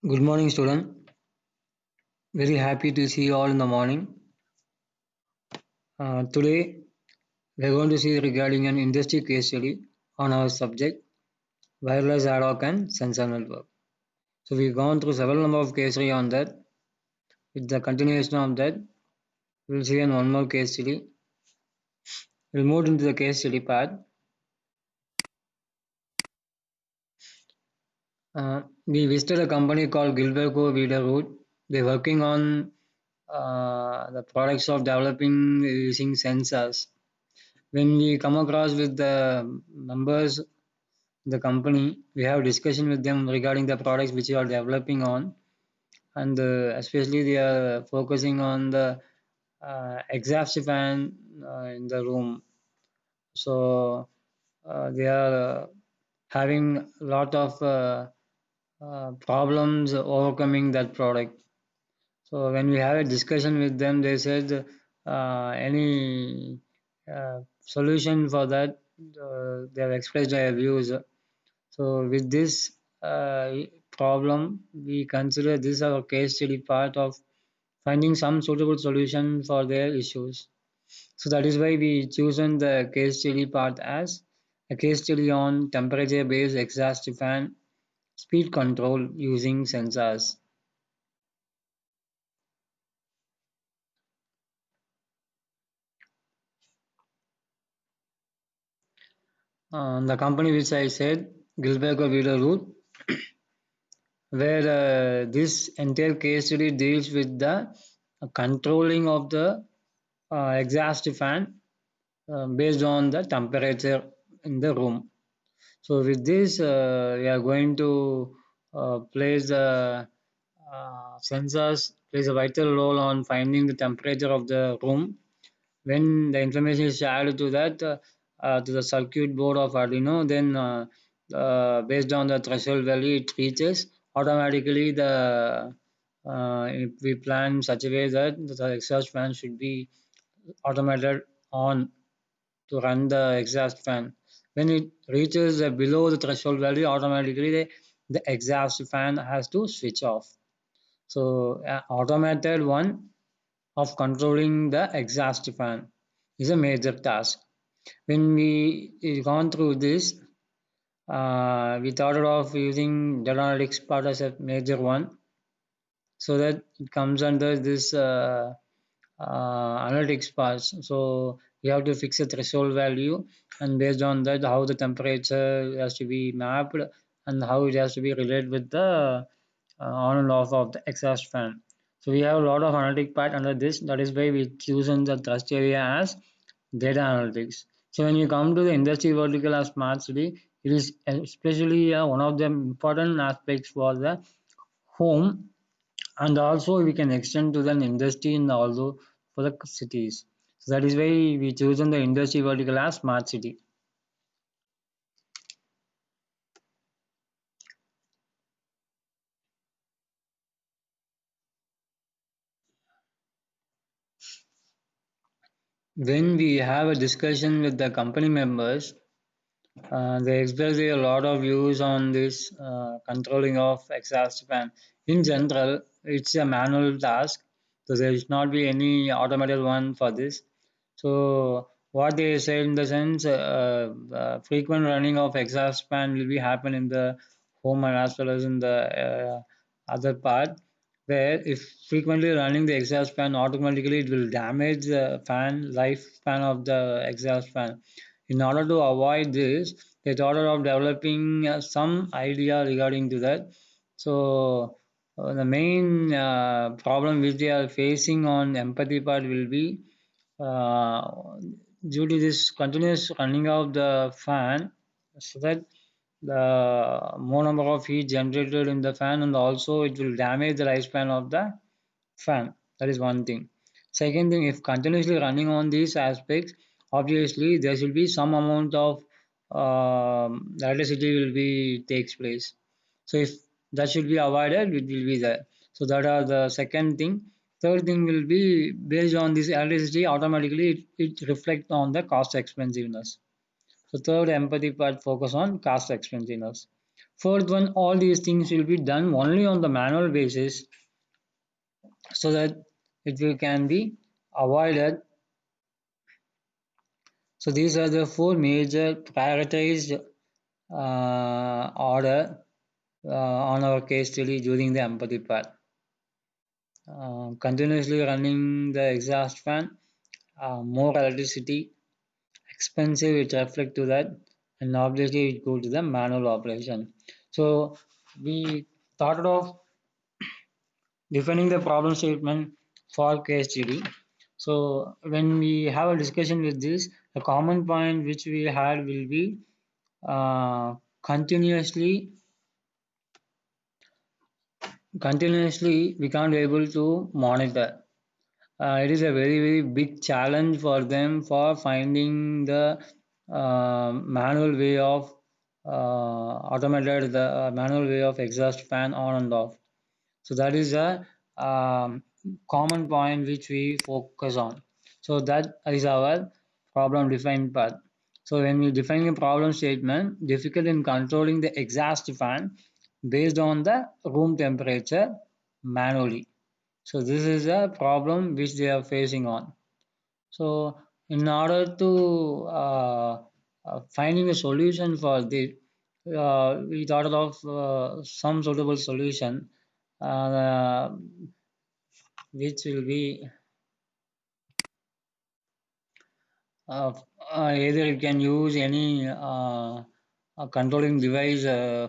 Good morning, student. Very happy to see you all in the morning. Today, we are going to see regarding an industry case study on our subject, wireless ad hoc and sensor network. So we've gone through several number of case study on that. With the continuation of that, we'll see one more case study. We'll move into the case study part. We visited a company called Gilberco Videroot. They're working on the products of developing using sensors. When we come across with the members the company, we have discussion with them regarding the products which we are developing on, and especially they are focusing on the exhaust fan in the room. So they are having a lot of problems overcoming that product. So when we have a discussion with them, they said any solution for that. They have expressed their views. So with this problem, we consider this our case study part of finding some suitable solution for their issues. So that is why we chosen the case study part as a case study on temperature-based exhaust fan speed control using sensors. The company which I said, Gilbergo Video Root, where this entire case study deals with the controlling of the exhaust fan based on the temperature in the room. So with this, we are going to place the sensors plays a vital role on finding the temperature of the room. When the information is shared to that to the circuit board of Arduino, then based on the threshold value it reaches, automatically the if we plan such a way that the exhaust fan should be automated on to run the exhaust fan. When it reaches below the threshold value, automatically the exhaust fan has to switch off. So automated one of controlling the exhaust fan is a major task. When we gone through this, we thought of using data analytics part as a major one, so that it comes under this analytics part. So you have to fix a threshold value, and based on that, how the temperature has to be mapped and how it has to be related with the on and off of the exhaust fan. So we have a lot of analytic part under this. That is why we chosen the thrust area as data analytics. So when you come to the industry vertical as smart city, it is especially one of the important aspects for the home, and also we can extend to the industry and also for the cities. So that is why we chosen the industry vertical as smart city. When we have a discussion with the company members, they express a lot of views on this controlling of exhaust fan. In general, it's a manual task, so there should not be any automated one for this. So what they said in the sense, frequent running of exhaust fan will be happen in the home and as well as in the other part, where if frequently running the exhaust fan, automatically it will damage the fan lifespan of the exhaust fan. In order to avoid this, they thought of developing some idea regarding to that. So the main problem which they are facing on empathy part will be uh, due to this continuous running of the fan, so that the more number of heat generated in the fan, and also it will damage the lifespan of the fan. That is one thing. Second thing, if continuously running on these aspects, obviously there should be some amount of electricity will be takes place. So if that should be avoided, it will be there. So that are the second thing. Third thing will be based on this electricity, automatically it reflects on the cost expensiveness. So third empathy part focus on cost expensiveness. Fourth one, all these things will be done only on the manual basis so that can be avoided. So these are the four major prioritized order on our case study during the empathy part. Continuously running the exhaust fan, more electricity, expensive, it reflect to that, and obviously it go to the manual operation. So we thought of defining the problem statement for case study. So when we have a discussion with this, the common point which we had will be uh, continuously continuously we can't be able to monitor. It is a very big challenge for them for finding the manual way of automated the manual way of exhaust fan on and off. So that is a common point which we focus on. So that is our problem defined part. So when we define a problem statement, difficult in controlling the exhaust fan based on the room temperature manually. So this is a problem which they are facing on. So in order to finding a solution for this, we thought of some suitable solution uh, which will be uh, either you can use any controlling device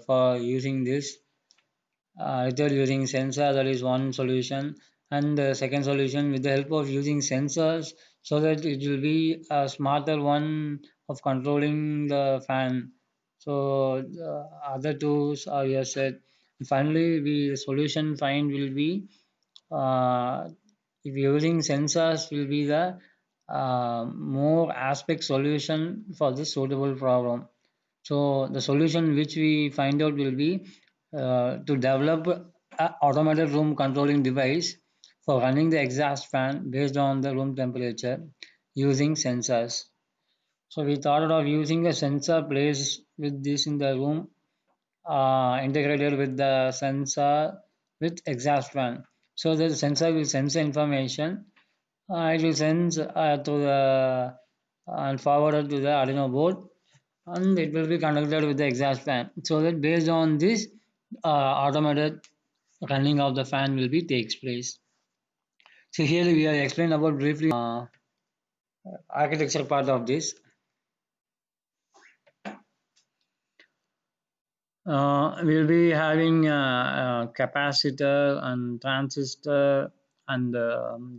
for using this. Either using sensor, that is one solution, and the second solution with the help of using sensors so that it will be a smarter one of controlling the fan. So the other tools are yes said. Finally, the solution find will be uh, if using sensors will be the more aspect solution for this suitable problem. So the solution which we find out will be to develop an automated room controlling device for running the exhaust fan based on the room temperature using sensors. So we thought of using a sensor placed with this in the room integrated with the sensor with exhaust fan. So the sensor will sense the information. It will send to the and forwarded to the Arduino board, and it will be connected with the exhaust fan. So that based on this, automated running of the fan will be takes place. So here we are explain about briefly architecture part of this. We'll be having a capacitor and transistor and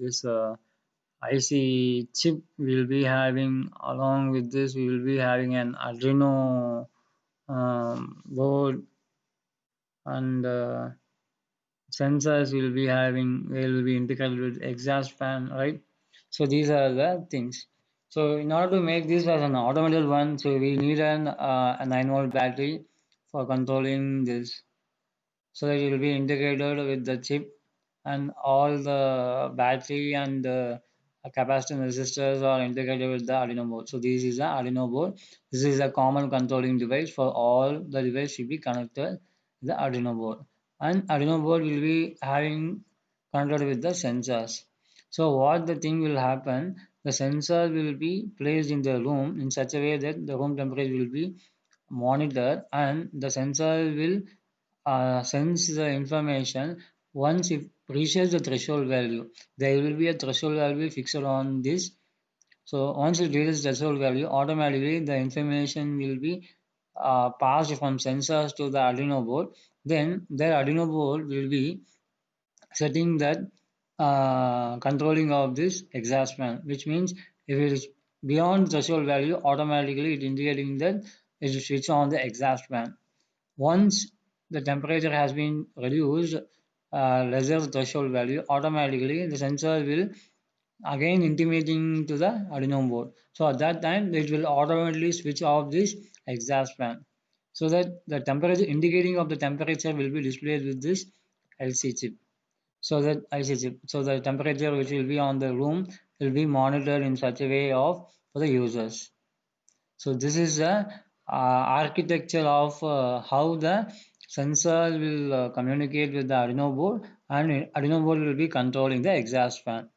this IC chip. We'll be having along with this. We will be having an Arduino board and sensors will be integrated with exhaust fan, right? So these are the things. So in order to make this as an automated one, so we need a 9-volt battery for controlling this, so that it will be integrated with the chip, and all the battery and capacitor resistors are integrated with the Arduino board. So this is the Arduino board. This is a common controlling device for all the device should be connected to the Arduino board. And Arduino board will be having connected with the sensors. So what the thing will happen, the sensor will be placed in the room in such a way that the room temperature will be monitored, and the sensor will sends the information. Once it reaches the threshold value, there will be a threshold value fixed on this. So once it reaches threshold value, automatically the information will be passed from sensors to the Arduino board. Then the Arduino board will be setting that controlling of this exhaust fan, which means if it is beyond threshold value, automatically it indicating that it is switch on the exhaust fan. Once the temperature has been reduced lesser threshold value, automatically the sensor will again intimating to the Arduino board. So at that time, it will automatically switch off this exhaust fan, so that the temperature indicating of the temperature will be displayed with this LC chip. So that IC chip, so the temperature which will be on the room will be monitored in such a way of for the users. So this is a architecture of how the sensor will communicate with the Arduino board, and Arduino board will be controlling the exhaust fan.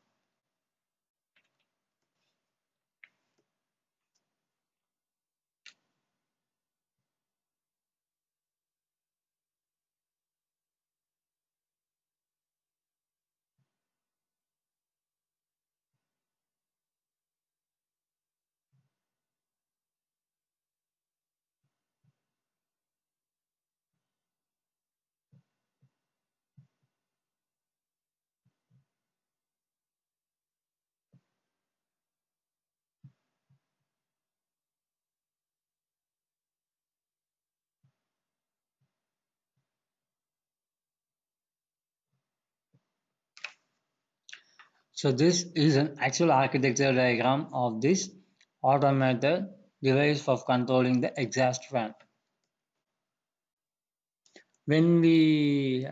So this is an actual architecture diagram of this automated device for controlling the exhaust fan. When we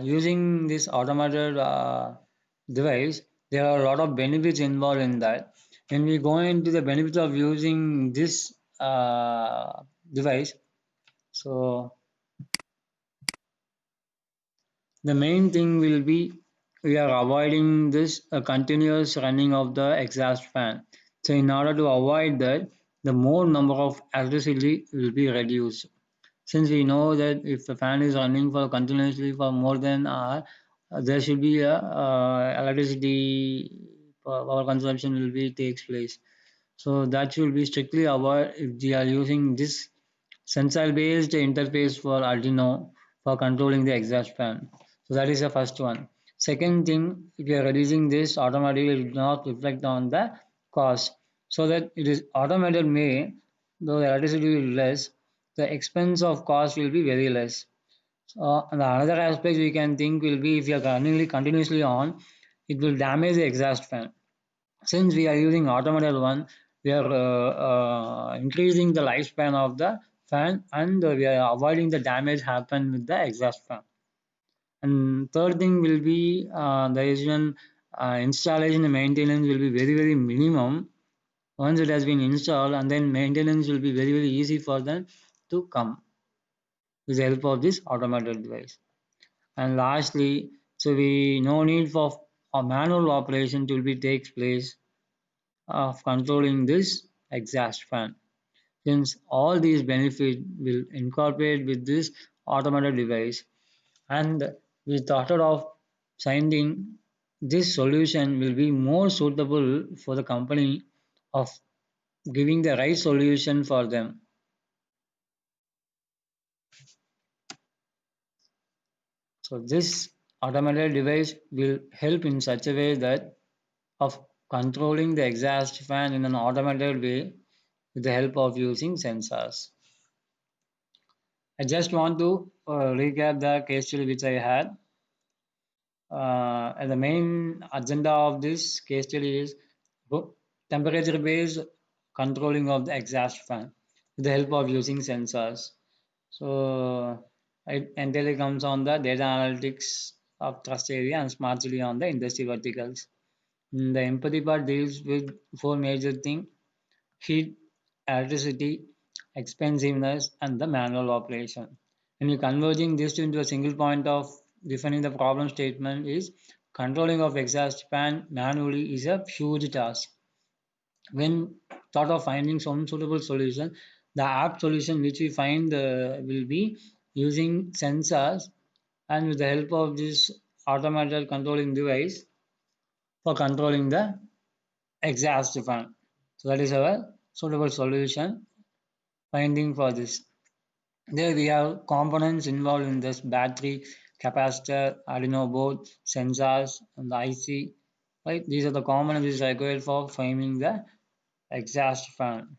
using this automated device, there are a lot of benefits involved in that. When we go into the benefits of using this device, so the main thing will be we are avoiding this continuous running of the exhaust fan. So in order to avoid that, the more number of electricity will be reduced. Since we know that if the fan is running for continuously for more than an hour, there should be a electricity power consumption will be takes place. So that should be strictly avoid if we are using this sensor based interface for Arduino for controlling the exhaust fan. So that is the first one. Second thing, if you are reducing this, automatically it will not reflect on the cost. So that it is automated may, though the electricity will be less, the expense of cost will be very less. And the another aspect we can think will be if you are running continuously on, it will damage the exhaust fan. Since we are using automated one, we are increasing the lifespan of the fan, and we are avoiding the damage happen with the exhaust fan. And third thing will be the Asian installation and maintenance will be very minimum once it has been installed, and then maintenance will be very easy for them to come with the help of this automated device. And lastly, so we no need for a manual operation to be takes place of controlling this exhaust fan, since all these benefits will incorporate with this automated device. And we thought of finding this solution will be more suitable for the company of giving the right solution for them. So this automated device will help in such a way that of controlling the exhaust fan in an automated way with the help of using sensors. I just want to recap the case study which I had. And the main agenda of this case study is temperature based controlling of the exhaust fan with the help of using sensors. So it entirely comes on the data analytics of trust area and smart city on the industry verticals. The empathy part deals with four major things: heat, electricity, expensiveness, and the manual operation. When you're converging this into a single point of defining the problem statement is controlling of exhaust fan manually is a huge task. When thought of finding some suitable solution, the apt solution which we find will be using sensors and with the help of this automated controlling device for controlling the exhaust fan. So that is our suitable solution finding for this. There we have components involved in this battery, capacitor, Arduino board, sensors, and the IC. Right? These are the components required for framing the exhaust fan.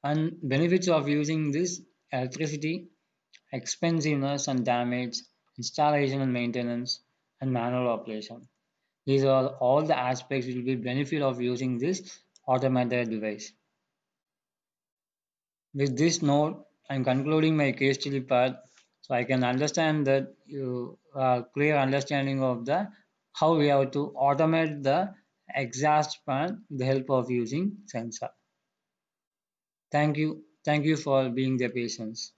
And benefits of using this: electricity, expensiveness and damage, installation and maintenance, and manual operation. These are all the aspects which will be benefit of using this automated device. With this note, I'm concluding my case study part, so I can understand that you clear understanding of the how we have to automate the exhaust fan with the help of using sensor. Thank you for being their patience.